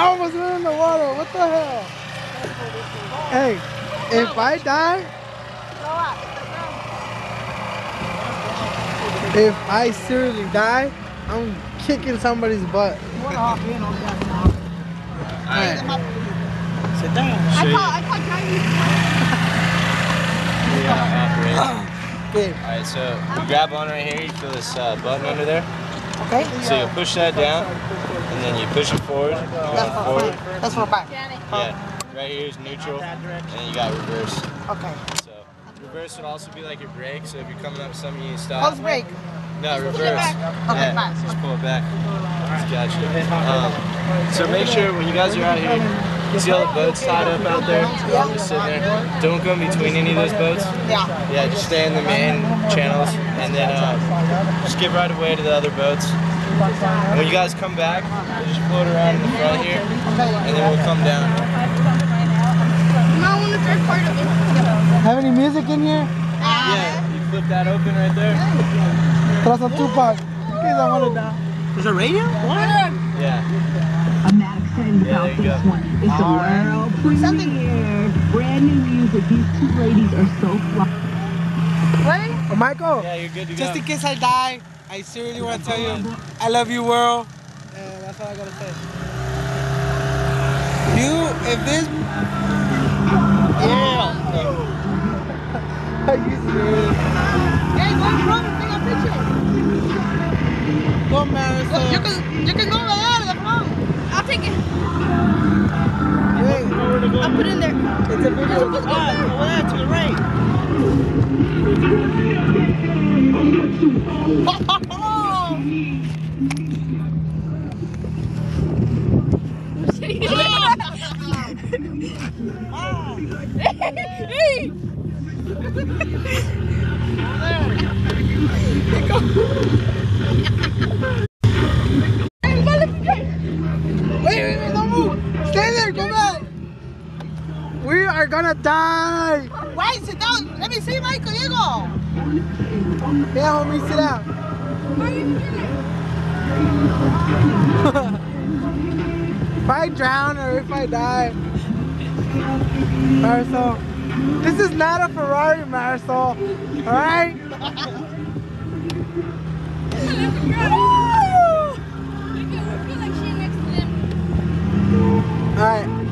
almost went in the water. What the hell? Hey, if I die, if I seriously die, I'm kicking somebody's butt. Alright. Sit down. I caught Okay. Alright, so you grab on right here, you feel this button under there. Okay. So you push that down, and then you push it forward. That's for back. Yeah, right here is neutral, and then you got reverse. Okay. So reverse would also be like your brake, so if you're coming up something you need to stop. How's brake? No, reverse. Okay, Yeah, just pull it back. Gotcha. So make sure when you guys are out here, you see all the boats tied up out there? Just sitting there. Don't go in between any of those boats. Yeah. Yeah, just stay in the main channels, and then just get right away to the other boats. And when you guys come back, you just float around in the front here, and then we'll come down. No, in the third part of it. Have any music in here? Yeah, you flip that open right there. Throw some Tupac. In case I want to die. There's a radio? What? Yeah. I'm not excited about there you this go. one. It's a world premiere. Brand new music. These two ladies are so fly. What? Oh, Michael. Yeah, you're good to go. Just in case I die, I seriously want to tell you, I love you, world. And that's all I gotta say. If this. Yeah. Are you serious? Hey, go from take a picture. Go, Marisol. You can go right out of the phone. I'll take it. Wait, I'll put it in there. it's a video. Over there to the right. Wait, don't move. Stay there, go back. We are gonna die. Wait, sit down. Let me see, Michael. You go. Yeah, homie, sit down. If I drown or if I die, Marisol, this is not a Ferrari, Marisol. All right? All right.